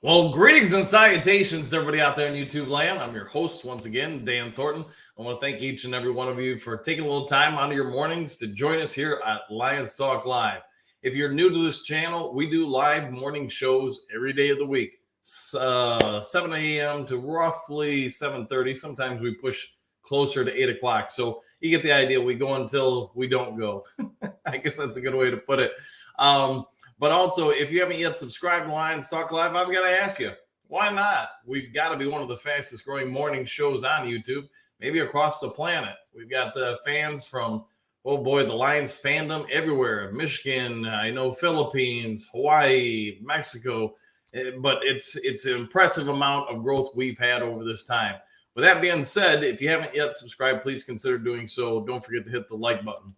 Well, greetings and salutations to everybody out there in YouTube land. I'm your host once again, Dan Thornton. I want to thank each and every one of you for taking a little time out of your mornings to join us here at Lions Talk Live. If you're new to this channel, we do live morning shows every day of the week, 7 a.m. to roughly 7:30. Sometimes we push closer to 8 o'clock. So you get the idea. We go until we don't go. I guess that's a good way to put it. But also, if you haven't yet subscribed to Lions Talk Live, I've got to ask you, why not? We've got to be one of the fastest growing morning shows on YouTube, maybe across the planet. We've got fans from, oh boy, the Lions fandom everywhere. Michigan, I know Philippines, Hawaii, Mexico. But it's an impressive amount of growth we've had over this time. With that being said, if you haven't yet subscribed, please consider doing so. Don't forget to hit the like button.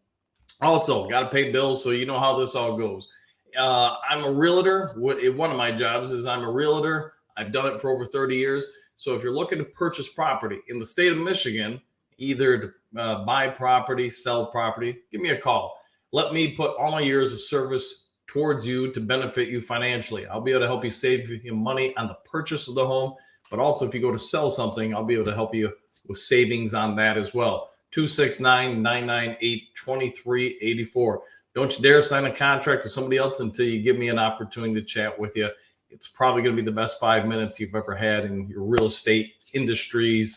Also, got to pay bills, so you know how this all goes. I'm a realtor. One of my jobs is I'm a realtor. I've done it for over 30 years. So if you're looking to purchase property in the state of Michigan, either to buy property, sell property, give me a call. Let me put all my years of service towards you to benefit you financially. I'll be able to help you save you money on the purchase of the home, but also if you go to sell something, I'll be able to help you with savings on that as well. 269-998-2384. Don't you dare sign a contract with somebody else until you give me an opportunity to chat with you. It's probably going to be the best 5 minutes you've ever had in your real estate industry's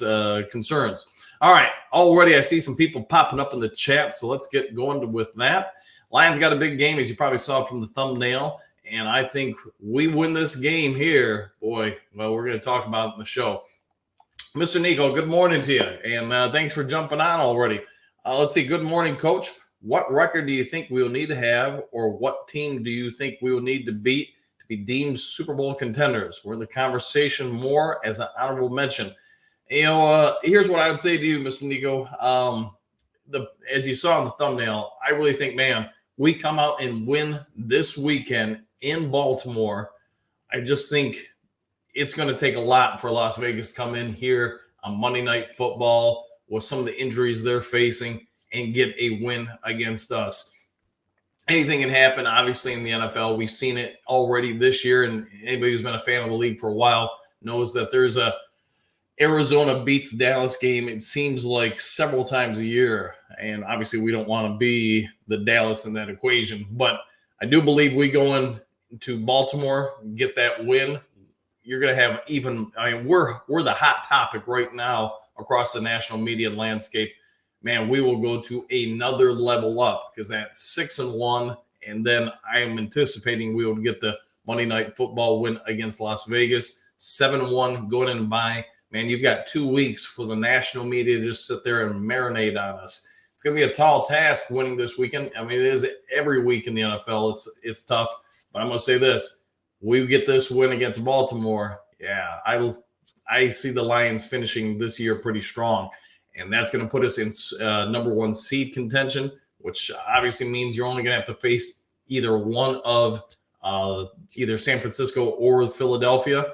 concerns. All right. Already I see some people popping up in the chat, so let's get going with that. Lions got a big game, as you probably saw from the thumbnail, and I think we win this game here. Boy, well, we're going to talk about it in the show. Mr. Nico, good morning to you, and thanks for jumping on already. Let's see. Good morning, Coach. What record do you think we'll need to have, or what team do you think we will need to beat to be deemed Super Bowl contenders? We're in the conversation more as an honorable mention. Here's what I would say to you, Mr. Nico. As you saw in the thumbnail, I really think, man, we come out and win this weekend in Baltimore. I just think it's going to take a lot for Las Vegas to come in here on Monday Night Football with some of the injuries they're facing and get a win against us. Anything can happen, obviously, in the NFL. We've seen it already this year, and anybody who's been a fan of the league for a while knows that there's a Arizona beats Dallas game, it seems like several times a year, and obviously we don't want to be the Dallas in that equation. But I do believe we go into Baltimore, get that win. You're going to have we're the hot topic right now across the national media landscape. Man, we will go to another level up because that's 6-1. And then I am anticipating we will get the Monday Night Football win against Las Vegas. 7-1, go in and buy. Man, you've got 2 weeks for the national media to just sit there and marinate on us. It's going to be a tall task winning this weekend. I mean, it is every week in the NFL. It's tough. But I'm going to say this. We get this win against Baltimore. Yeah, I see the Lions finishing this year pretty strong. And that's going to put us in number one seed contention, which obviously means you're only going to have to face either one of either San Francisco or Philadelphia.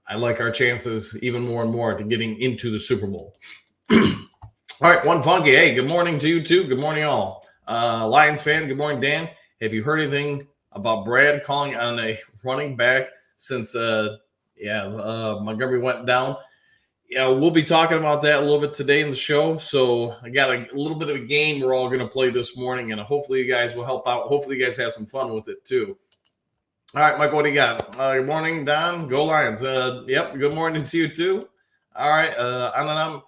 I like our chances even more and more to getting into the Super Bowl. All right, One Funky. Hey, good morning to you too. Good morning, all. Lions fan, good morning, Dan. Have you heard anything about Brad calling on a running back since Montgomery went down? Yeah, we'll be talking about that a little bit today in the show. So I got a little bit of a game we're all going to play this morning, and hopefully you guys will help out. Hopefully you guys have some fun with it too. All right, Mike, what do you got? Good morning, Don. Go Lions. Yep, good morning to you too. All right, Ananam,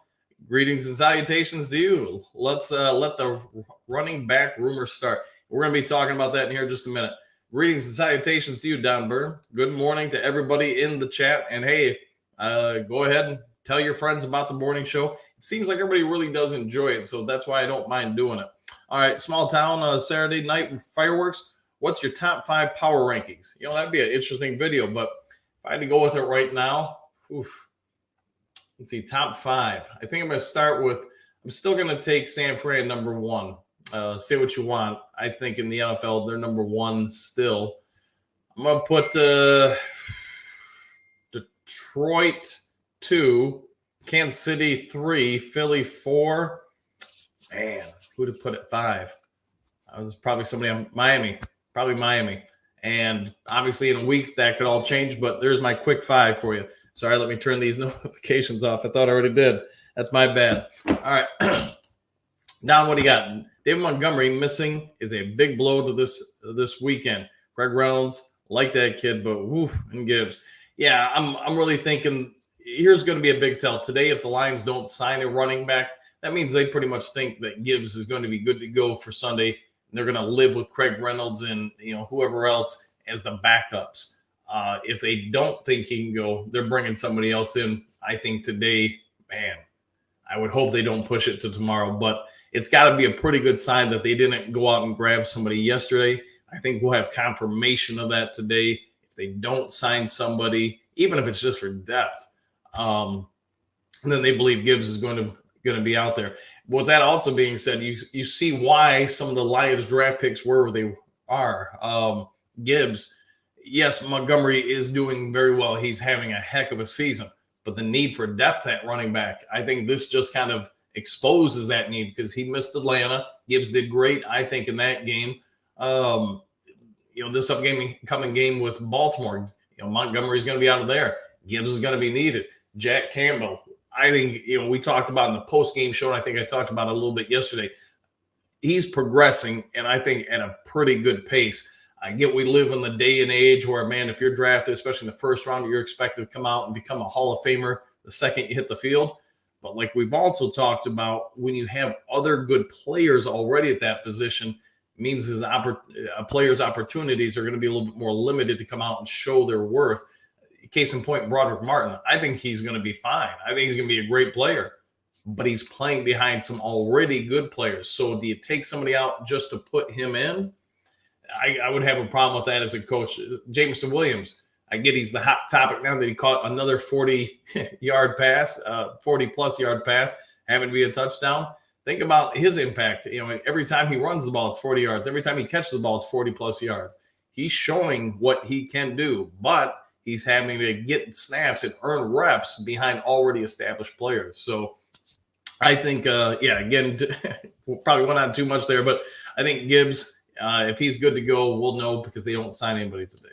greetings and salutations to you. Let's let the running back rumor start. We're going to be talking about that in here in just a minute. Greetings and salutations to you, Don Burr. Good morning to everybody in the chat. And hey, go ahead and tell your friends about the morning show. It seems like everybody really does enjoy it, so that's why I don't mind doing it. All right, small town Saturday night fireworks. What's your top 5 power rankings? That'd be an interesting video, but if I had to go with it right now, let's see, top 5. I think I'm going to start with, I'm still going to take San Fran number 1. Say what you want. I think in the NFL, they're number 1 still. I'm going to put Detroit 2, Kansas City 3, Philly 4. Man, who'd have put it 5? I was probably somebody on Miami. And obviously in a week that could all change, but there's my quick five for you. Sorry, let me turn these notifications off. I thought I already did. That's my bad. All right. Now, what do you got? David Montgomery missing is a big blow to this weekend. Greg Reynolds, like that kid, but woo, and Gibbs. Yeah, I'm really thinking here's going to be a big tell. Today, if the Lions don't sign a running back, that means they pretty much think that Gibbs is going to be good to go for Sunday. And they're going to live with Craig Reynolds and whoever else as the backups. If they don't think he can go, they're bringing somebody else in. I think today, man, I would hope they don't push it to tomorrow, but it's got to be a pretty good sign that they didn't go out and grab somebody yesterday. I think we'll have confirmation of that today. If they don't sign somebody, even if it's just for depth, then they believe Gibbs is going to be out there. With that also being said, you see why some of the Lions draft picks were where they are. Gibbs, yes, Montgomery is doing very well. He's having a heck of a season, but the need for depth at running back, I think this just kind of exposes that need because he missed Atlanta. Gibbs did great, I think, in that game. This upcoming game with Baltimore, Montgomery's going to be out of there. Gibbs is going to be needed. Jack Campbell, I think, we talked about in the post-game show, and I think I talked about it a little bit yesterday. He's progressing, and I think at a pretty good pace. I get we live in the day and age where, man, if you're drafted, especially in the first round, you're expected to come out and become a Hall of Famer the second you hit the field. But like we've also talked about, when you have other good players already at that position, it means a player's opportunities are going to be a little bit more limited to come out and show their worth. Case in point, Broderick Martin. I think he's going to be fine. I think he's going to be a great player, but he's playing behind some already good players. So do you take somebody out just to put him in? I would have a problem with that as a coach. Jameson Williams, I get he's the hot topic now that he caught another 40-yard pass, 40-plus yard pass, having to be a touchdown. Think about his impact. Every time he runs the ball, it's 40 yards. Every time he catches the ball, it's 40-plus yards. He's showing what he can do, but he's having to get snaps and earn reps behind already established players. So I think, again, probably went on too much there, but I think Gibbs, if he's good to go, we'll know because they don't sign anybody today.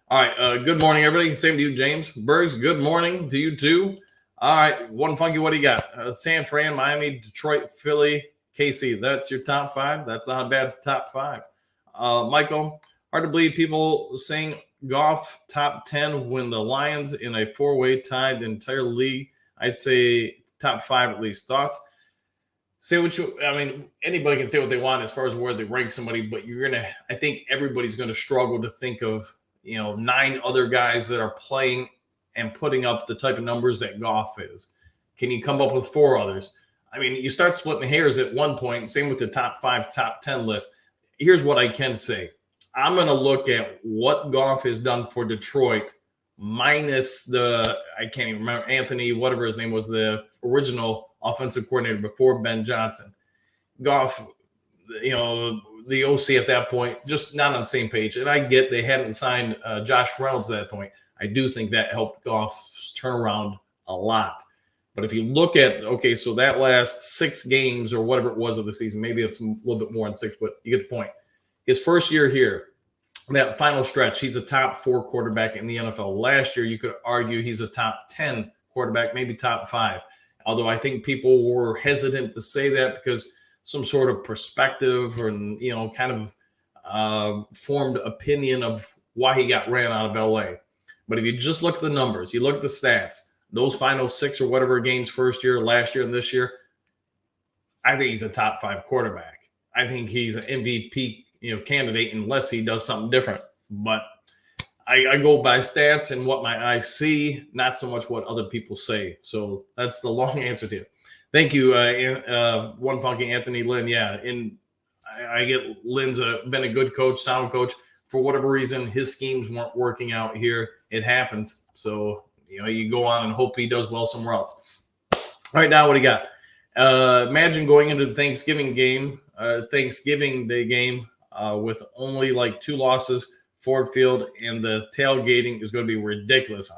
All right. Good morning, everybody. Same to you, James. Bergs, good morning to you, too. All right. One Funky, what do you got? San Fran, Miami, Detroit, Philly, KC. That's your top five? That's not a bad top five. Michael, hard to believe people saying Goff top 10 when the Lions in a four-way tied the entire league. I'd say top five at least. Thoughts? Anybody can say what they want as far as where they rank somebody, but I think everybody's going to struggle to think of, 9 other guys that are playing and putting up the type of numbers that Goff is. Can you come up with 4 others? You start splitting hairs at one point, same with the top 5, top 10 list. Here's what I can say. I'm going to look at what Goff has done for Detroit minus I can't even remember, Anthony, whatever his name was, the original offensive coordinator before Ben Johnson. Goff, the OC at that point, just not on the same page. And I get they hadn't signed Josh Reynolds at that point. I do think that helped Goff's turnaround a lot. But if you look at, so that last 6 games or whatever it was of the season, maybe it's a little bit more than 6, but you get the point. His first year here, that final stretch, he's a top 4 quarterback in the NFL. Last year, you could argue he's a top 10 quarterback, maybe top 5. Although I think people were hesitant to say that because some sort of perspective or, kind of formed opinion of why he got ran out of LA. But if you just look at the numbers, you look at the stats, those final 6 or whatever games first year, last year, and this year, I think he's a top 5 quarterback. I think he's an MVP candidate unless he does something different. But I go by stats and what my eyes see, not so much what other people say. So that's the long answer to it. Thank you, One Funky Anthony Lynn. Yeah, and I get Lynn's been a good coach, sound coach. For whatever reason, his schemes weren't working out here. It happens. So, you go on and hope he does well somewhere else. All right, now what do you got? Imagine going into the Thanksgiving Day game with only like 2 losses, Ford Field, and the tailgating is going to be ridiculous.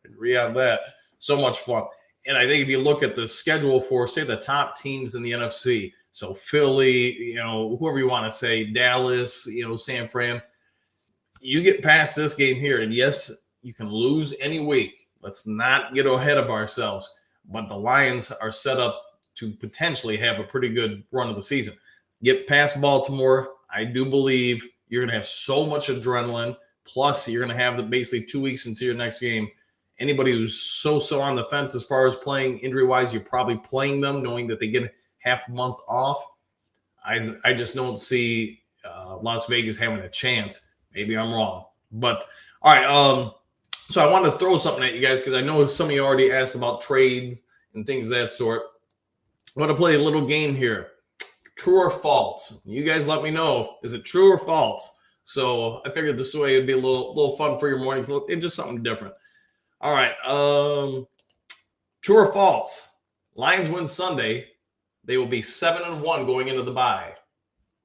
Agree on that. So much fun. And I think if you look at the schedule for, say, the top teams in the NFC, so Philly, whoever you want to say, Dallas, San Fran, you get past this game here, and yes, you can lose any week. Let's not get ahead of ourselves. But the Lions are set up to potentially have a pretty good run of the season. Get past Baltimore. I do believe you're going to have so much adrenaline. Plus, you're going to have basically 2 weeks into your next game. Anybody who's so on the fence as far as playing injury-wise, you're probably playing them knowing that they get half a month off. I just don't see Las Vegas having a chance. Maybe I'm wrong. But, all right, so I want to throw something at you guys because I know some of you already asked about trades and things of that sort. I want to play a little game here. True or false? You guys let me know. Is it true or false? So I figured this way it'd be a little fun for your mornings. It's just something different. All right. True or false? Lions win Sunday. They will be 7-1 going into the bye.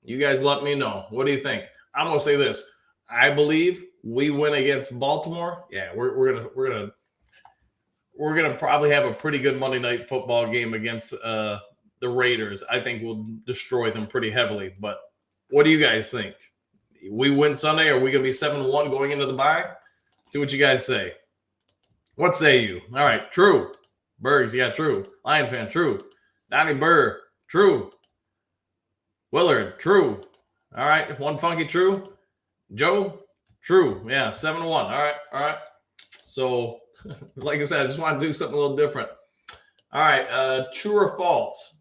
You guys let me know. What do you think? I'm gonna say this. I believe we win against Baltimore. Yeah, we're gonna probably have a pretty good Monday Night Football game against the Raiders. I think we'll destroy them pretty heavily. But what do you guys think? We win Sunday, or are we gonna be 7-1 going into the bye? See what you guys say. What say you? All right, true. Bergs, yeah, true. Lions fan, true. Donnie Burr, true. Willard, true. All right, one funky, true. Joe, true. Yeah, 7-1. All right. So, like I said, I just want to do something a little different. All right, true or false?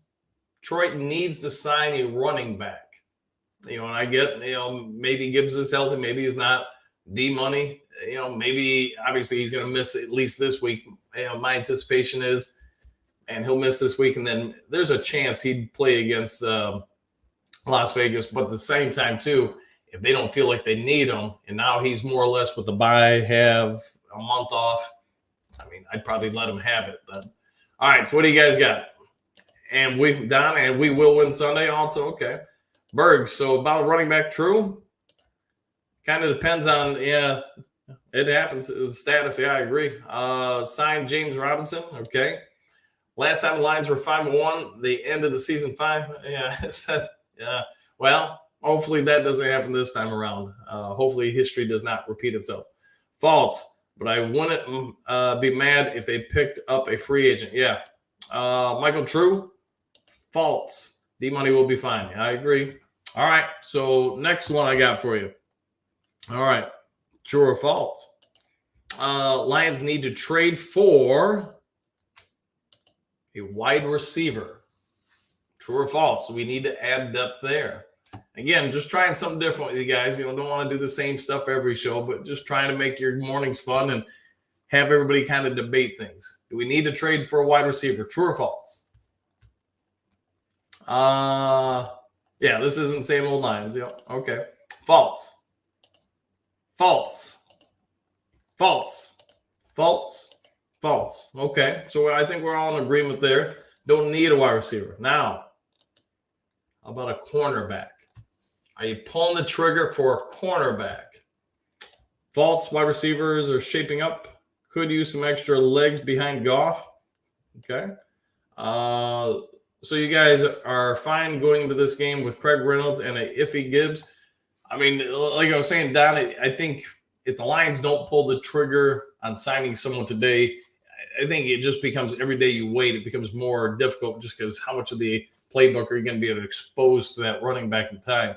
Detroit needs to sign a running back. And I get, maybe Gibbs is healthy, maybe he's not. D-Money, maybe obviously he's going to miss at least this week. My anticipation is, and he'll miss this week, and then there's a chance he'd play against Las Vegas. But at the same time, too, if they don't feel like they need him, and now he's more or less with the bye, have a month off, I'd probably let him have it then. All right, so what do you guys got? And we will win Sunday also? Okay. Berg, so about running back, true? Kind of depends on, it happens. The status, yeah, I agree. Signed James Robinson, okay. Last time the Lions were 5-1, they ended the season 5. Yeah. Well, hopefully that doesn't happen this time around. Hopefully history does not repeat itself. False, but I wouldn't be mad if they picked up a free agent. Yeah. Michael, true? False. D-Money will be fine. I agree. All right, so next one I got for you. All right, true or false? Lions need to trade for a wide receiver. True or false? We need to add depth there. Again, just trying something different with you guys. Don't want to do the same stuff every show, but just trying to make your mornings fun and have everybody kind of debate things. Do we need to trade for a wide receiver? True or false? Yeah, this isn't same old Lions. Yeah, okay. False. Okay, so I think we're all in agreement there. Don't need a wide receiver. Now, how about a cornerback? Are you pulling the trigger for a cornerback? False. Wide receivers are shaping up. Could use some extra legs behind Goff. Okay. So you guys are fine going into this game with Craig Reynolds and a iffy Gibbs. Like I was saying, Don, I think if the Lions don't pull the trigger on signing someone today, I think it just becomes every day you wait, it becomes more difficult just because how much of the playbook are you going to be able to expose to that running back in time?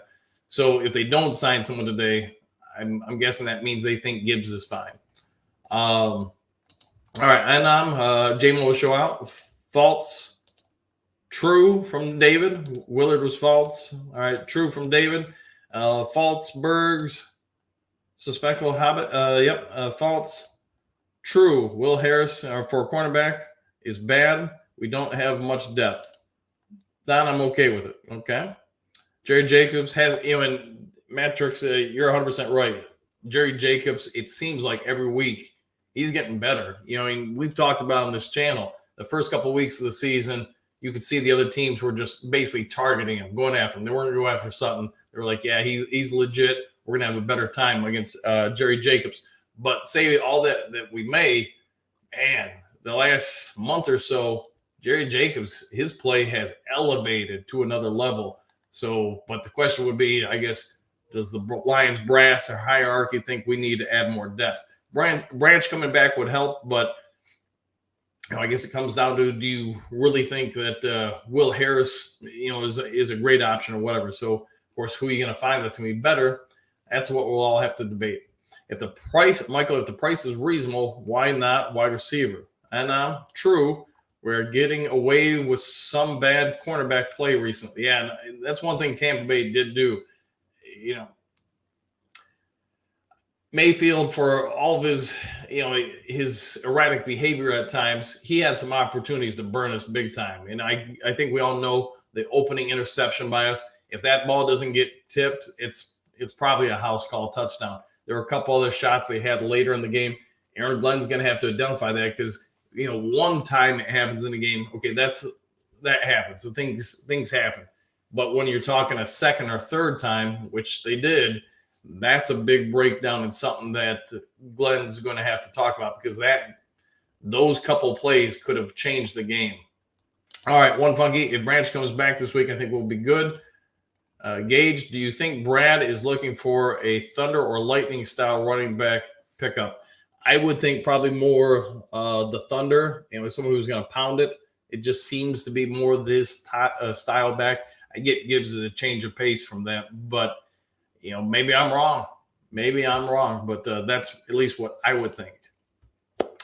So if they don't sign someone today, I'm guessing that means they think Gibbs is fine. All right, and J-Mo will show out. False. True from David. Willard was false. All right, true from David. False. Bergs. Suspectful habit. False. True. Will Harris for cornerback is bad. We don't have much depth. Don, I'm okay with it. Okay. Jerry Jacobs has, and Matrix, you're 100% right. Jerry Jacobs, it seems like every week he's getting better. We've talked about on this channel the first couple of weeks of the season, you could see the other teams were just basically targeting him, going after him. They weren't going to go after Sutton. They were like, yeah, he's legit. We're going to have a better time against Jerry Jacobs. But say all that we may, man, the last month or so, Jerry Jacobs, his play has elevated to another level. So, but the question would be, I guess, Does the Lions brass or hierarchy think we need to add more depth? Branch coming back would help, but I guess it comes down to, do you really think that Will Harris, is a great option or whatever? So, of course, who are you going to find that's going to be better? That's what we'll all have to debate. If the price is reasonable, why not wide receiver? And true, we're getting away with some bad cornerback play recently. Yeah, and that's one thing Tampa Bay did do. Mayfield, for all of his, his erratic behavior at times, he had some opportunities to burn us big time. And I think we all know the opening interception by us. If that ball doesn't get tipped, it's probably a house call touchdown. There were a couple other shots they had later in the game. Aaron Glenn's going to have to identify that, because one time it happens in the game. Okay, that happens. So things happen. But when you're talking a second or third time, which they did, that's a big breakdown and something that Glenn's going to have to talk about, because those couple plays could have changed the game. All right, one funky. If Branch comes back this week, I think we'll be good. Gage, do you think Brad is looking for a Thunder or Lightning style running back pickup? I would think probably more the Thunder, someone who's going to pound it. It just seems to be more this style back. I get Gibbs as a change of pace from that, but maybe I'm wrong. But that's at least what I would think.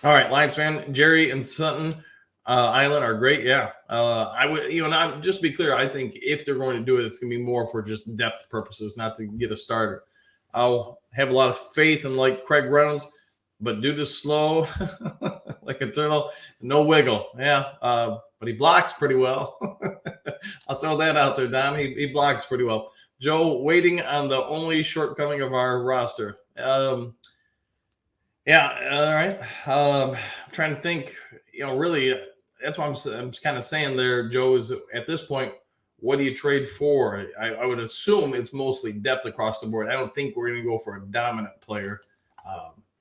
All right, Lions fan, Jerry and Sutton Island are great. Yeah, I would, not just to be clear. I think if they're going to do it, it's going to be more for just depth purposes, not to get a starter. I'll have a lot of faith in like Craig Reynolds, but due to slow, like a turtle, no wiggle. Yeah, but he blocks pretty well. I'll throw that out there, Don. He blocks pretty well. Joe, waiting on the only shortcoming of our roster. Yeah, all right. I'm trying to think, really, that's what I'm kind of saying there, Joe, is at this point, what do you trade for? I would assume it's mostly depth across the board. I don't think we're going to go for a dominant player,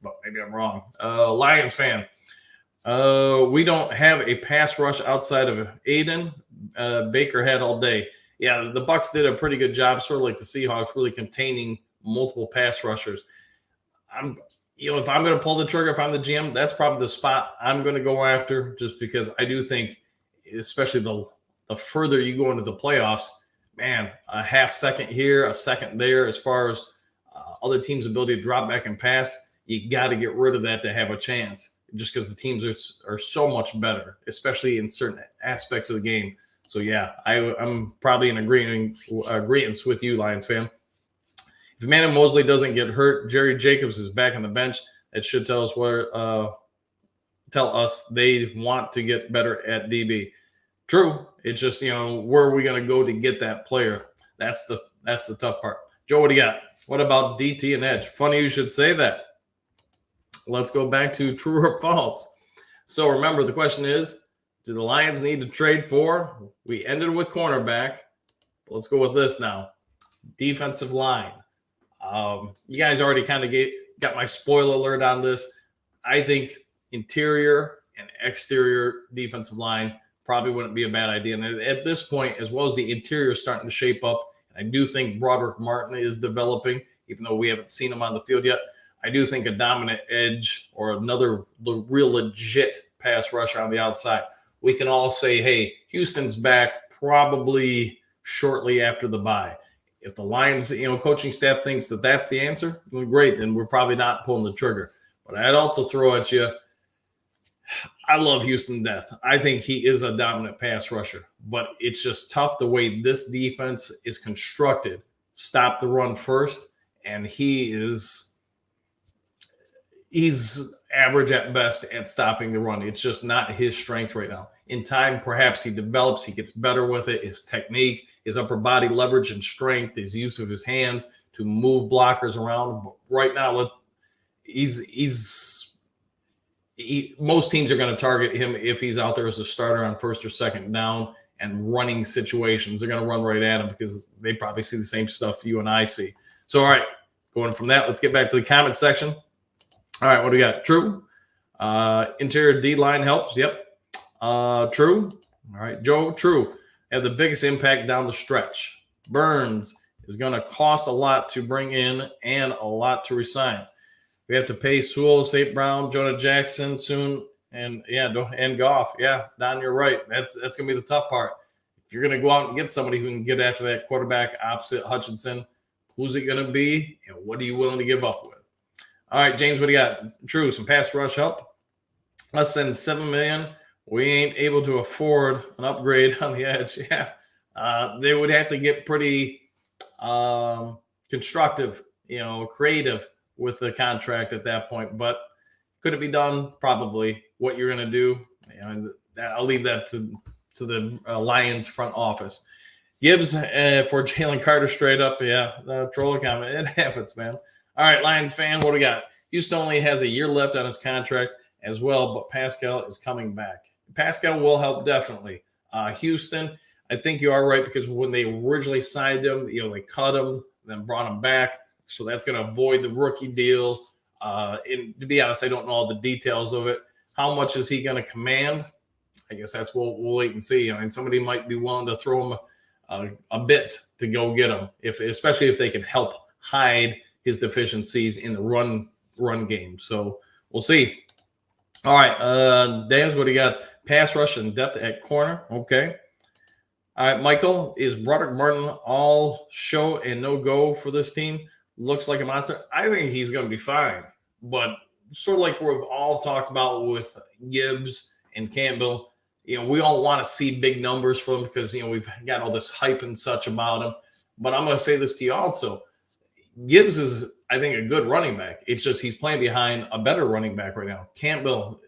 but maybe I'm wrong. Lions fan, we don't have a pass rush outside of Aiden. Baker had all day. Yeah, the Bucs did a pretty good job, sort of like the Seahawks, really containing multiple pass rushers. If I'm going to pull the trigger, if I'm the GM, that's probably the spot I'm going to go after, just because I do think, especially the further you go into the playoffs, man, a half second here, a second there, as far as other teams' ability to drop back and pass, you got to get rid of that to have a chance, just because the teams are so much better, especially in certain aspects of the game. So, yeah, I'm probably in agreement with you, Lions fan. If Emmanuel Mosley doesn't get hurt, Jerry Jacobs is back on the bench. That should tell us they want to get better at DB. True. It's just, where are we going to go to get that player? That's the tough part. Joe, what do you got? What about DT and edge? Funny you should say that. Let's go back to true or false. So remember, the question is, do the Lions need to trade for? We ended with cornerback. Let's go with this now. Defensive line. You guys already kind of got my spoiler alert on this. I think interior and exterior defensive line probably wouldn't be a bad idea. And at this point, as well as the interior starting to shape up, I do think Broderick Martin is developing, even though we haven't seen him on the field yet. I do think a dominant edge or another real legit pass rusher on the outside. We can all say, hey, Houston's back probably shortly after the bye. If the Lions, coaching staff thinks that that's the answer, well, great, then we're probably not pulling the trigger. But I'd also throw at you, I love Houston to death. I think he is a dominant pass rusher, but it's just tough the way this defense is constructed. Stop the run first, and he's average at best at stopping the run. It's just not his strength right now. In time, perhaps he develops, he gets better with it, his technique, his upper body leverage and strength, his use of his hands to move blockers around. But right now, most teams are going to target him if he's out there as a starter on first or second down and running situations. They're going to run right at him because they probably see the same stuff you and I see. So, all right, going from that, let's get back to the comment section. All right, what do we got? True. Interior D-line helps. Yep. True. All right, Joe, true. Have the biggest impact down the stretch. Burns is going to cost a lot to bring in and a lot to resign. We have to pay Sewell, St. Brown, Jonah Jackson soon, and Goff. Yeah, Don, you're right. That's going to be the tough part. If you're going to go out and get somebody who can get after that quarterback opposite Hutchinson, who's it going to be, and what are you willing to give up with? All right, James, what do you got? True, some pass rush help. Less than $7 million. We ain't able to afford an upgrade on the edge. Yeah, they would have to get pretty constructive, creative with the contract at that point. But could it be done? Probably. What you're going to do, I'll leave that to the Lions front office. Gibbs for Jalen Carter straight up. Yeah, troll comment. It happens, man. All right, Lions fan, what do we got? Houston only has a year left on his contract as well, but Pascal is coming back. Pascal will help definitely. Houston, I think you are right, because when they originally signed him, they cut him, then brought him back. So that's going to avoid the rookie deal. And to be honest, I don't know all the details of it. How much is he going to command? I guess that's we'll wait and see. Somebody might be willing to throw him a bit to go get him, especially if they can help hide his deficiencies in the run game. So we'll see. All right, Dan, what do you got? Pass rush and depth at corner. Okay. All right, Michael, is Broderick Martin all show and no go for this team? Looks like a monster. I think he's going to be fine, but sort of like we've all talked about with Gibbs and Campbell, we all want to see big numbers from them because we've got all this hype and such about him. But I'm going to say this to you also. Gibbs is, I think, a good running back. It's just he's playing behind a better running back right now. Campbell,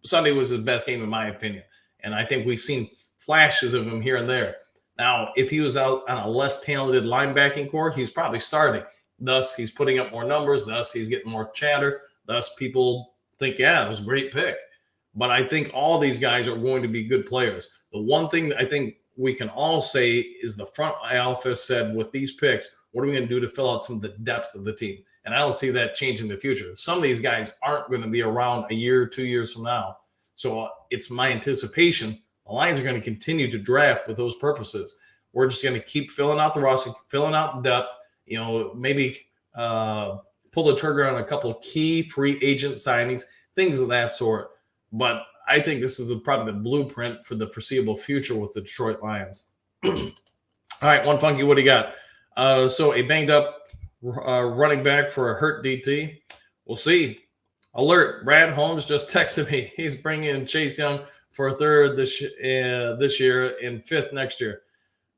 Sunday was his best game in my opinion, and I think we've seen flashes of him here and there. Now, if he was out on a less talented linebacking core, he's probably starting. Thus, he's putting up more numbers. Thus, he's getting more chatter. Thus, people think, yeah, it was a great pick. But I think all these guys are going to be good players. The one thing that I think we can all say is the front office said, with these picks, what are we going to do to fill out some of the depth of the team? And I don't see that changing in the future. Some of these guys aren't going to be around a year or 2 years from now. So it's my anticipation the Lions are going to continue to draft with those purposes. We're just going to keep filling out the roster, filling out depth, maybe pull the trigger on a couple of key free agent signings, things of that sort. But I think this is probably the blueprint for the foreseeable future with the Detroit Lions. All right, one funky, what do you got? So a banged up running back for a hurt DT. We'll see. Alert, Brad Holmes just texted me. He's bringing in Chase Young for a third this year and fifth next year.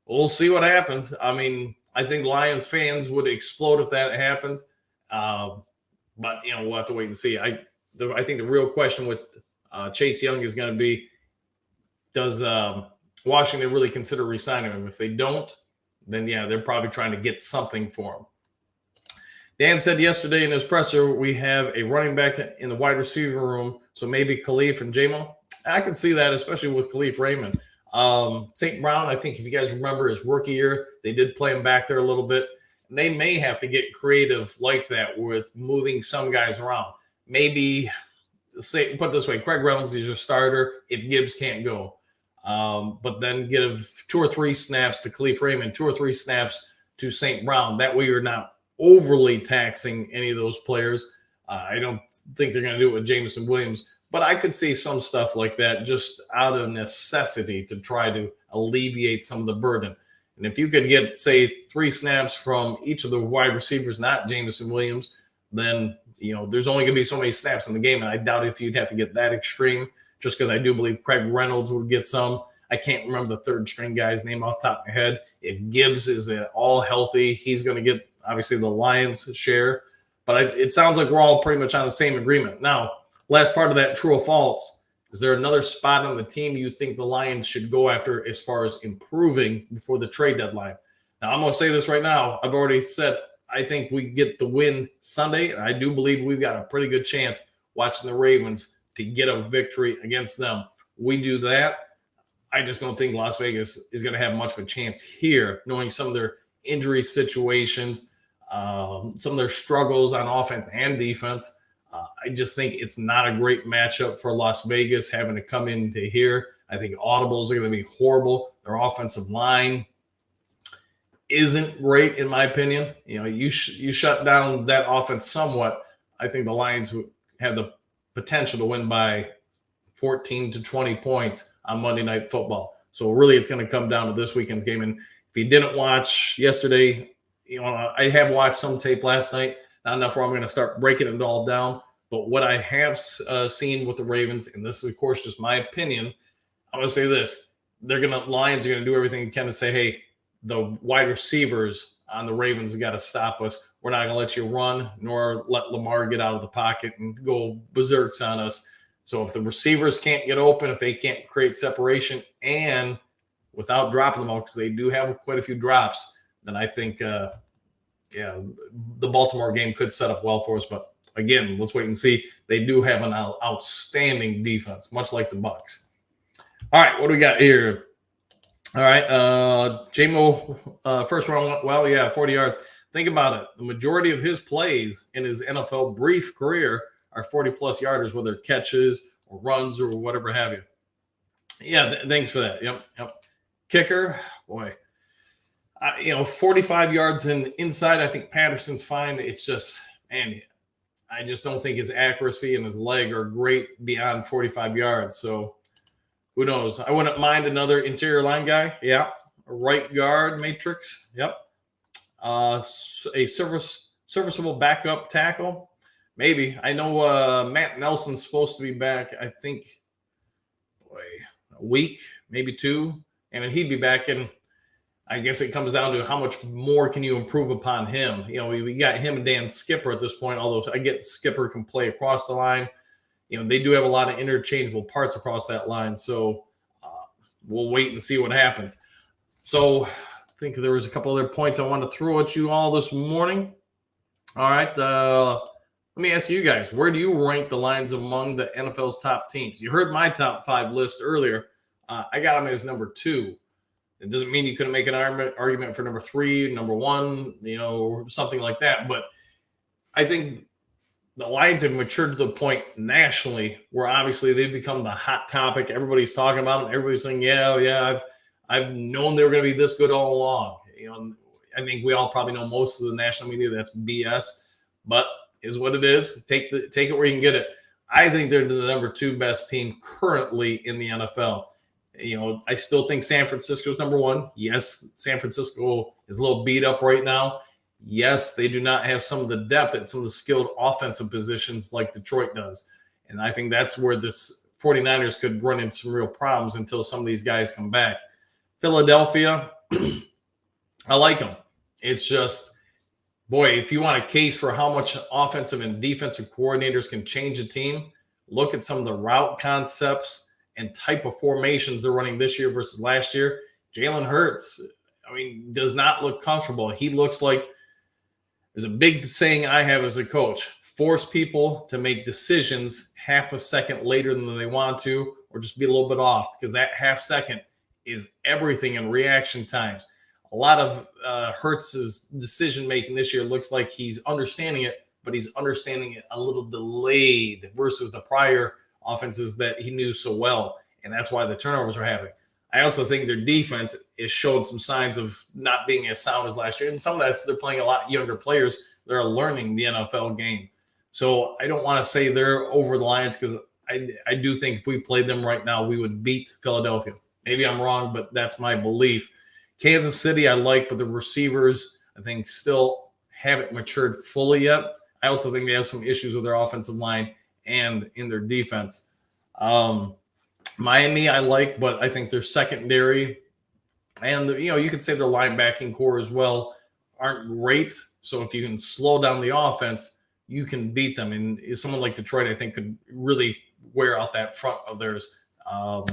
We'll see what happens. I think Lions fans would explode if that happens. But, we'll have to wait and see. I think the real question with Chase Young is going to be, does Washington really consider re-signing him? If they don't, then, they're probably trying to get something for him. Dan said yesterday in his presser, we have a running back in the wide receiver room, so maybe Khalif and J-Mo. I can see that, especially with Khalif Raymond. St. Brown, I think if you guys remember his rookie year, they did play him back there a little bit. And they may have to get creative like that with moving some guys around. Maybe, put it this way, Craig Reynolds is your starter if Gibbs can't go. But then give 2 or 3 snaps to Khalif Raymond, 2 or 3 snaps to St. Brown. That way you're not overly taxing any of those players. I don't think they're going to do it with Jameson Williams, but I could see some stuff like that just out of necessity to try to alleviate some of the burden. And if you could get, say, 3 snaps from each of the wide receivers, not Jameson Williams, then, there's only going to be so many snaps in the game. And I doubt if you'd have to get that extreme, just because I do believe Craig Reynolds would get some. I can't remember the third string guy's name off the top of my head. If Gibbs is all healthy, he's going to get, obviously, the Lions' share. But it sounds like we're all pretty much on the same agreement. Now, last part of that, true or false, is there another spot on the team you think the Lions should go after as far as improving before the trade deadline? Now, I'm going to say this right now. I've already said I think we get the win Sunday, and I do believe we've got a pretty good chance watching the Ravens to get a victory against them. We do that. I just don't think Las Vegas is going to have much of a chance here, knowing some of their injury situations, some of their struggles on offense and defense. I just think it's not a great matchup for Las Vegas having to come into here. I think audibles are going to be horrible. Their offensive line, isn't great in my opinion. You shut down that offense somewhat. I think the Lions would have the potential to win by 14 to 20 points on Monday Night Football. So really, it's going to come down to this weekend's game. And if you didn't watch yesterday, I have watched some tape last night. Not enough where I'm going to start breaking it all down. But what I have seen with the Ravens, and this is of course just my opinion, I'm going to say this: Lions are going to do everything they can to say, hey, the wide receivers on the Ravens have got to stop us. We're not going to let you run, nor let Lamar get out of the pocket and go berserks on us. So if the receivers can't get open, if they can't create separation, and without dropping them all, because they do have quite a few drops, then I think, the Baltimore game could set up well for us. But again, let's wait and see. They do have an outstanding defense, much like the Bucs. All right, what do we got here? All right, J-Mo, first round, 40 yards. Think about it. The majority of his plays in his NFL brief career are 40-plus yarders, whether catches or runs or whatever have you. Yeah, thanks for that. Yep. Kicker, boy. 45 yards and inside, I think Patterson's fine. It's just, man, I just don't think his accuracy and his leg are great beyond 45 yards. So who knows? I wouldn't mind another interior line guy. Yeah. A right guard matrix. Yep. A serviceable backup tackle. Maybe. I know Matt Nelson's supposed to be back, I think, a week, maybe 2. And he'd be back. And I guess it comes down to how much more can you improve upon him. We got him and Dan Skipper at this point, although I get Skipper can play across the line. They do have a lot of interchangeable parts across that line. So we'll wait and see what happens. So I think there was a couple other points I wanted to throw at you all this morning. All right. Let me ask you guys, where do you rank the Lions among the NFL's top teams? You heard my top 5 list earlier. I got them as number 2. It doesn't mean you couldn't make an argument for number 3, number 1, or something like that. But I think the Lions have matured to the point nationally where obviously they've become the hot topic. Everybody's talking about them. Everybody's saying, I've known they were going to be this good all along. I think we all probably know most of the national media that's BS, but is what it is. Take it where you can get it. I think they're the number 2 best team currently in the NFL. I still think San Francisco's number 1. Yes, San Francisco is a little beat up right now. Yes, they do not have some of the depth at some of the skilled offensive positions like Detroit does. And I think that's where this 49ers could run into some real problems until some of these guys come back. Philadelphia, I like them. It's just, boy, if you want a case for how much offensive and defensive coordinators can change a team, look at some of the route concepts and type of formations they're running this year versus last year. Jalen Hurts, does not look comfortable. He looks like, there's a big saying I have as a coach: force people to make decisions half a second later than they want to, or just be a little bit off, because that half second is everything in reaction times. A lot of Hurts's decision making this year looks like he's understanding it, but he's understanding it a little delayed versus the prior offenses that he knew so well, and that's why the turnovers are happening. I also think their defense is showing some signs of not being as sound as last year, and some of that's they're playing a lot younger players that are learning the NFL game. So I don't want to say they're over the Lions, because I do think if we played them right now, we would beat Philadelphia. Maybe I'm wrong, but that's my belief. Kansas City I like, but the receivers I think still haven't matured fully yet. I also think they have some issues with their offensive line and in their defense. Miami I like, but I think their secondary and you could say their linebacking core as well aren't great. So if you can slow down the offense, you can beat them. And someone like Detroit, I think, could really wear out that front of theirs. Trying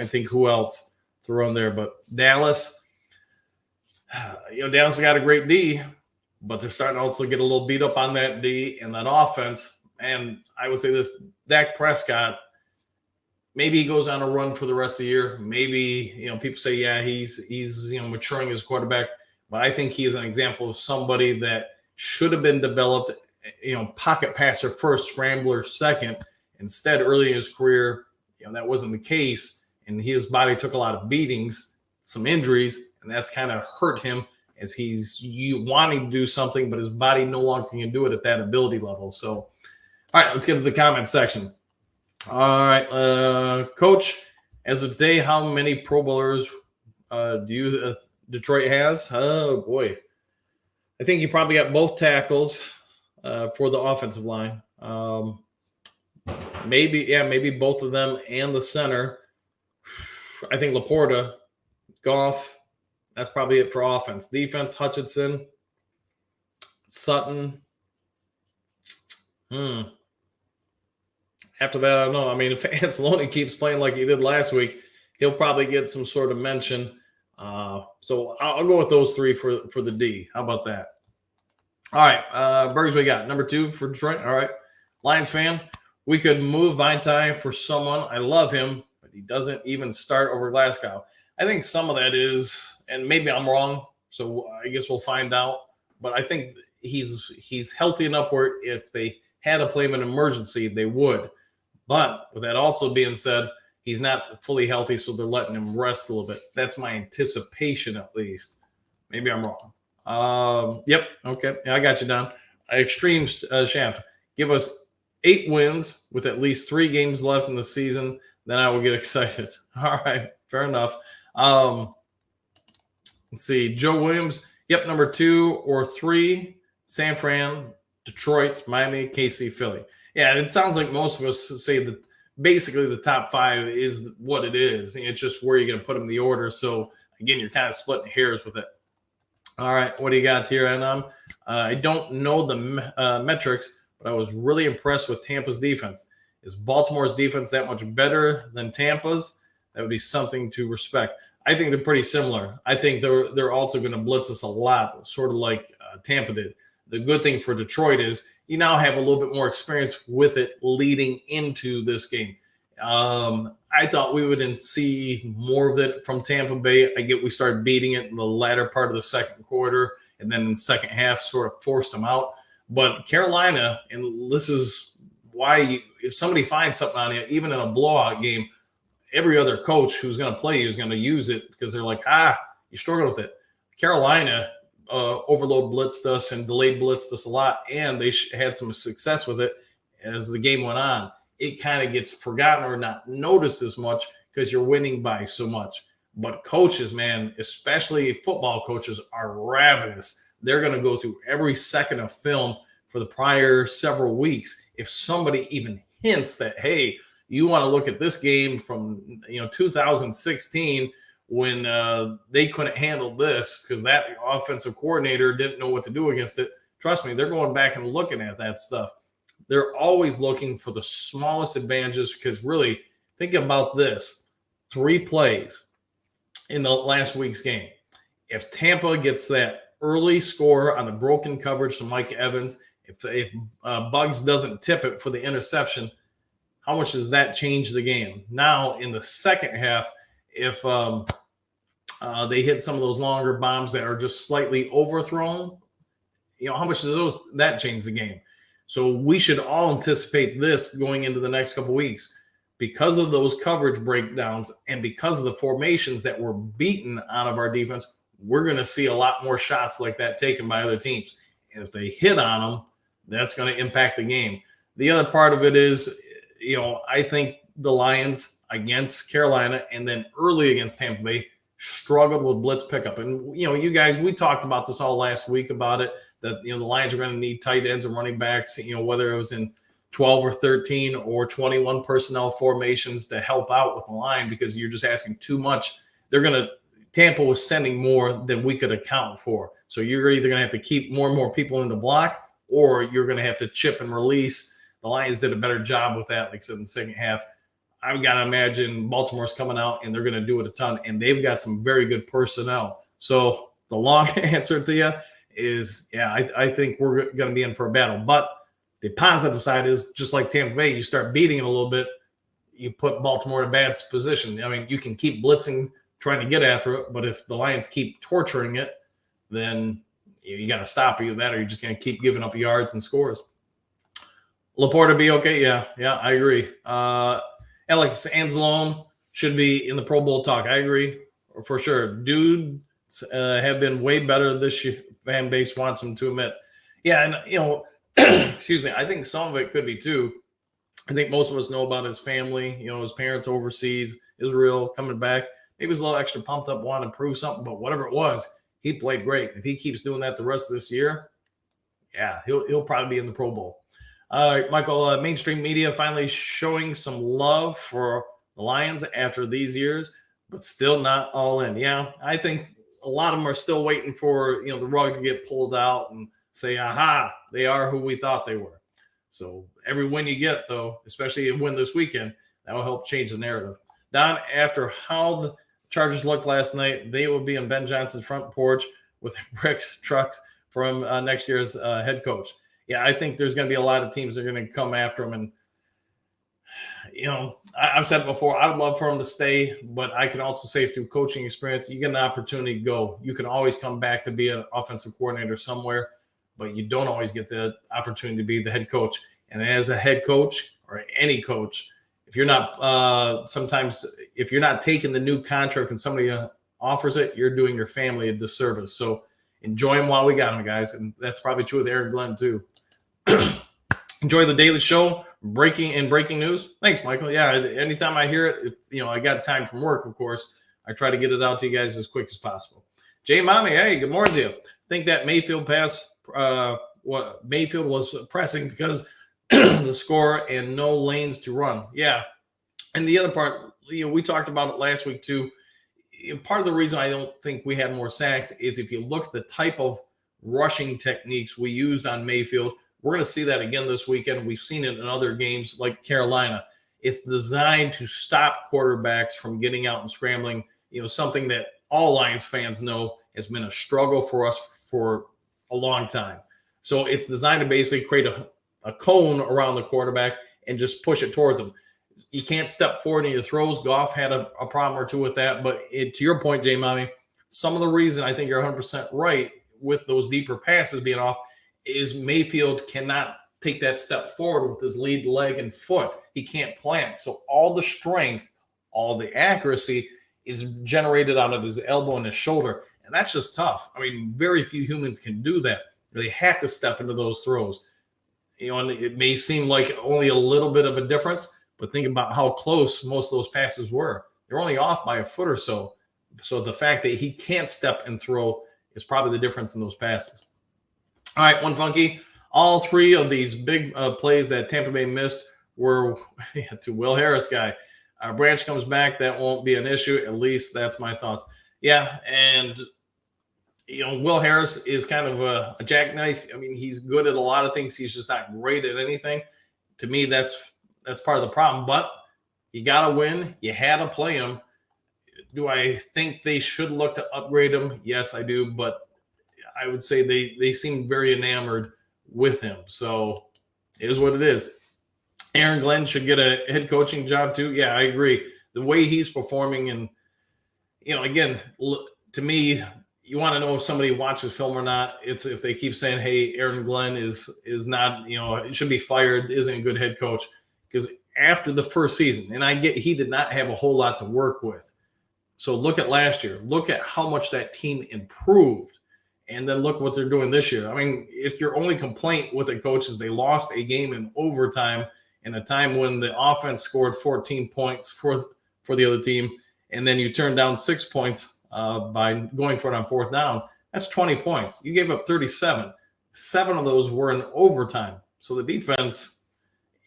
to think who else throw in there, but Dallas. Dallas got a great D, but they're starting to also get a little beat up on that D and that offense. And I would say this: Dak Prescott, maybe he goes on a run for the rest of the year. Maybe, people say, yeah, he's maturing as quarterback. But I think he's an example of somebody that should have been developed, pocket passer first, scrambler second. Instead, early in his career, that wasn't the case. And his body took a lot of beatings, some injuries, and that's kind of hurt him as he's wanting to do something, but his body no longer can do it at that ability level. So, all right, let's get to the comment section. All right, Coach, as of today, how many Pro Bowlers do you Detroit has? Oh, boy. I think you probably got both tackles for the offensive line. Maybe both of them and the center. I think Laporta, Goff, that's probably it for offense. Defense, Hutchinson, Sutton. After that, I don't know. I mean, if Anceloni keeps playing like he did last week, he'll probably get some sort of mention. So I'll go with those three for the D. How about that? All right, Bergs, we got number 2 for Detroit. All right, Lions fan. We could move Vitae for someone. I love him, but he doesn't even start over Glasgow. I think some of that is, and maybe I'm wrong, so I guess we'll find out. But I think he's healthy enough where if they had to play him in an emergency, they would. But with that also being said, he's not fully healthy, so they're letting him rest a little bit. That's my anticipation, at least. Maybe I'm wrong. Yep. Okay. Yeah, I got you down. Extreme Shaft. Give us 8 wins with at least 3 games left in the season. Then I will get excited. All right. Fair enough. Let's see. Joe Williams. Yep. Number 2 or 3. San Fran, Detroit, Miami, KC, Philly. Yeah. It sounds like most of us say that basically the top 5 is what it is. It's just where you're going to put them in the order. So, again, you're kind of splitting hairs with it. All right, what do you got here? And I don't know the metrics, but I was really impressed with Tampa's defense. Is Baltimore's defense that much better than Tampa's? That would be something to respect. I think they're pretty similar. I think they're also going to blitz us a lot, sort of like Tampa did. The good thing for Detroit is you now have a little bit more experience with it leading into this game. I thought we would see more of it from Tampa Bay. I get we started beating it in the latter part of the second quarter, and then in the second half sort of forced them out. But Carolina, and this is why if somebody finds something on you, even in a blowout game, every other coach who's going to play you is going to use it because they're like, you struggled with it. Carolina overload blitzed us and delayed blitzed us a lot, and they had some success with it as the game went on. It kind of gets forgotten or not noticed as much because you're winning by so much. But coaches, man, especially football coaches, are ravenous. They're going to go through every second of film for the prior several weeks. If somebody even hints that, hey, you want to look at this game from 2016 when they couldn't handle this because that offensive coordinator didn't know what to do against it, trust me, they're going back and looking at that stuff. They're always looking for the smallest advantages because really, think about this. 3 plays in the last week's game. If Tampa gets that early score on the broken coverage to Mike Evans, if Buggs doesn't tip it for the interception, how much does that change the game? Now, in the second half, if they hit some of those longer bombs that are just slightly overthrown, how much does that change the game? So we should all anticipate this going into the next couple of weeks because of those coverage breakdowns and because of the formations that were beaten out of our defense. We're going to see a lot more shots like that taken by other teams. And if they hit on them, that's going to impact the game. The other part of it is, I think the Lions against Carolina and then early against Tampa Bay struggled with blitz pickup. And, you guys, we talked about this all last week about it, that, the Lions are going to need tight ends and running backs, whether it was in 12 or 13 or 21 personnel formations to help out with the line because you're just asking too much. Tampa was sending more than we could account for. So you're either going to have to keep more and more people in the block or you're going to have to chip and release. The Lions did a better job with that, like I said, in the second half. I've got to imagine Baltimore's coming out and they're going to do it a ton, and they've got some very good personnel. So the long answer to you is, I think we're going to be in for a battle. But the positive side is, just like Tampa Bay, you start beating it a little bit, you put Baltimore in a bad position. I mean, you can keep blitzing, trying to get after it, but if the Lions keep torturing it, then you got to stop either that or you're just going to keep giving up yards and scores. Laporta be okay? Yeah, I agree. Alex Anzalone should be in the Pro Bowl talk. I agree for sure. Dude, have been way better this year. Fan base wants him to admit. Yeah, and excuse me. I think some of it could be too. I think most of us know about his family. His parents overseas, Israel, coming back. Maybe he's a little extra pumped up, wanting to prove something. But whatever it was, he played great. If he keeps doing that the rest of this year, yeah, he'll probably be in the Pro Bowl. All right, Michael. Mainstream media finally showing some love for the Lions after these years, but still not all in. Yeah, I think a lot of them are still waiting for the rug to get pulled out and say, "Aha, they are who we thought they were." So every win you get, though, especially a win this weekend, that will help change the narrative. Don, after how the Chargers looked last night, they will be on Ben Johnson's front porch with brick trucks from next year's head coach. Yeah, I think there's going to be a lot of teams that are going to come after him. And, I've said before, I would love for him to stay, but I can also say through coaching experience, you get an opportunity to go. You can always come back to be an offensive coordinator somewhere, but you don't always get the opportunity to be the head coach. And as a head coach or any coach, if you're not if you're not taking the new contract and somebody offers it, you're doing your family a disservice. So enjoy them while we got them, guys. And that's probably true with Aaron Glenn too. Enjoy the daily show, breaking news. Thanks, Michael. Yeah, anytime I hear it, I got time from work, of course, I try to get it out to you guys as quick as possible. Jay Mommy, hey, good morning to you. Think that Mayfield pass, Mayfield was pressing because the score and no lanes to run. Yeah. And the other part, we talked about it last week too. Part of the reason I don't think we had more sacks is if you look at the type of rushing techniques we used on Mayfield, we're going to see that again this weekend. We've seen it in other games like Carolina. It's designed to stop quarterbacks from getting out and scrambling, something that all Lions fans know has been a struggle for us for a long time. So it's designed to basically create a cone around the quarterback and just push it towards him. You can't step forward in your throws. Goff had a problem or two with that. But to your point, Jay Mommy, some of the reason I think you're 100% right with those deeper passes being off is Mayfield cannot take that step forward with his lead leg and foot. He can't plant. So all the strength, all the accuracy is generated out of his elbow and his shoulder. And that's just tough. I mean, very few humans can do that. They have to step into those throws. And it may seem like only a little bit of a difference, but think about how close most of those passes were. They're only off by a foot or so. So the fact that he can't step and throw is probably the difference in those passes. All right, one funky. All three of these big plays that Tampa Bay missed were to Will Harris guy. Branch comes back. That won't be an issue. At least that's my thoughts. Yeah, and Will Harris is kind of a jackknife. I mean, he's good at a lot of things. He's just not great at anything. To me, that's part of the problem. But you got to win. You had to play him. Do I think they should look to upgrade him? Yes, I do. But I would say they seem very enamored with him. So it is what it is. Aaron Glenn should get a head coaching job too. Yeah, I agree. The way he's performing and, again, to me, you want to know if somebody watches film or not. It's if they keep saying, hey, Aaron Glenn is not, should be fired, isn't a good head coach. Because after the first season, and I get he did not have a whole lot to work with. So look at last year. Look at how much that team improved. And then look what they're doing this year. I mean, if your only complaint with the coach is they lost a game in overtime in a time when the offense scored 14 points for the other team, and then you turned down 6 points by going for it on fourth down, that's 20 points. You gave up 37. 7 of those were in overtime. So the defense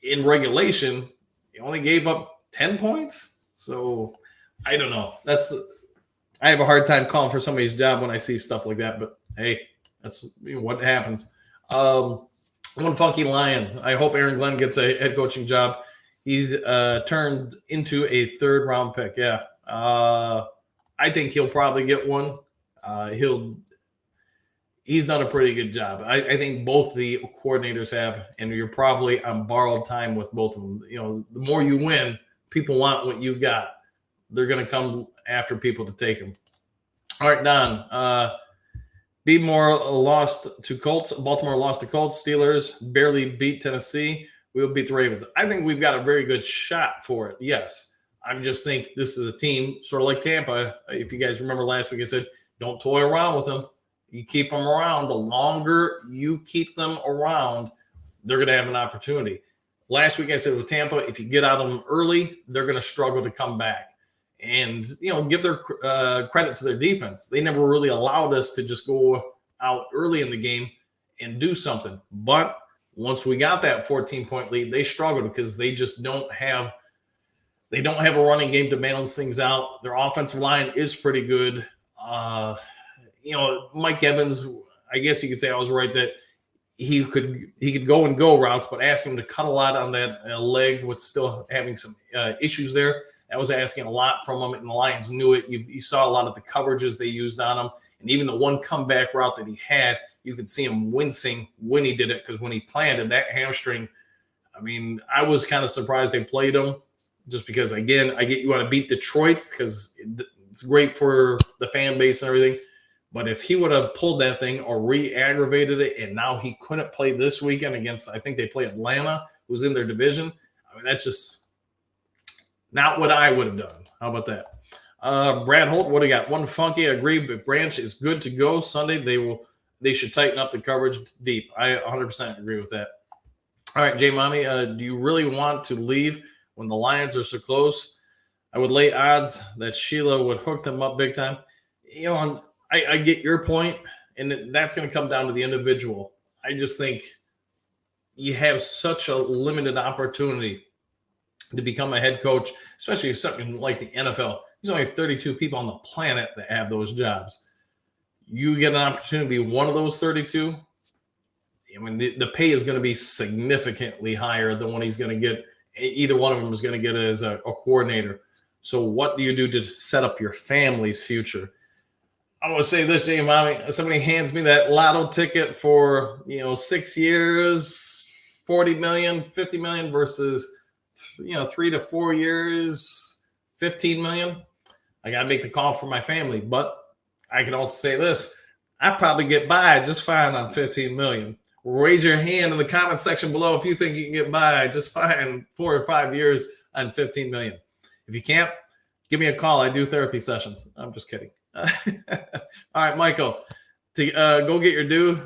in regulation, you only gave up 10 points. So I don't know. I have a hard time calling for somebody's job when I see stuff like that, but hey, that's what happens. One funky Lions. I hope Aaron Glenn gets a head coaching job. He's turned into a 3rd round pick. Yeah. I think he'll probably get one. He's done a pretty good job. I think both the coordinators have, and you're probably on borrowed time with both of them. The more you win, people want what you got. They're going to come after people to take him. All right, Don. Baltimore lost to Colts. Steelers barely beat Tennessee. We will beat the Ravens. I think we've got a very good shot for it. Yes. I just think this is a team sort of like Tampa. If you guys remember last week, I said Don't toy around with them. You keep them around. The longer you keep them around, they're going to have an opportunity. Last week I said with Tampa, if you get out of them early, they're going to struggle to come back. And, give their credit to their defense. They never really allowed us to just go out early in the game and do something. But once we got that 14-point lead, they struggled because they just don't have a running game to balance things out. Their offensive line is pretty good. Mike Evans, I guess you could say I was right that he could go and go routes, but ask him to cut a lot on that leg with still having some issues there. That was asking a lot from him, and the Lions knew it. You saw a lot of the coverages they used on him, and even the one comeback route that he had, you could see him wincing when he did it, because when he planted that hamstring, I mean, I was kind of surprised they played him, just because, again, I get you want to beat Detroit because it's great for the fan base and everything. But if he would have pulled that thing or re-aggravated it, and now he couldn't play this weekend against, I think they play Atlanta, who's in their division, I mean, that's just not what I would have done. How about that? Brad Holt, what do you got? One funky, I agree, but Branch is good to go Sunday. They should tighten up the coverage deep. I 100% agree with that. All right, Jay Mommy, do you really want to leave when the Lions are so close? I would lay odds that Sheila would hook them up big time. I get your point, and that's going to come down to the individual. I just think you have such a limited opportunity to become a head coach, especially if something like the NFL. There's only 32 people on the planet that have those jobs. You get an opportunity to be one of those 32. I mean, the pay is going to be significantly higher than what he's going to get. Either one of them is going to get as a coordinator. So what do you do to set up your family's future? I'm going to say this, Jay Mommy. Somebody hands me that lotto ticket for, 6 years, 40 million, 50 million versus 3 to 4 years, 15 million. I got to make the call for my family. But I can also say this. I probably get by just fine on 15 million. Raise your hand in the comment section below if you think you can get by just fine 4 or 5 years on 15 million. If you can't, give me a call. I do therapy sessions. I'm just kidding. All right, Michael, to go get your due.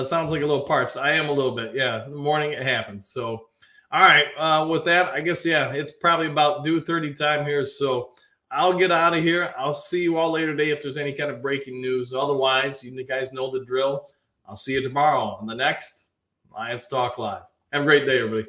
Sounds like a little parched. I am a little bit. Yeah, in the morning it happens. So, all right, with that, I guess, it's probably about due 30 time here. So I'll get out of here. I'll see you all later today if there's any kind of breaking news. Otherwise, you guys know the drill. I'll see you tomorrow on the next Lions Talk Live. Have a great day, everybody.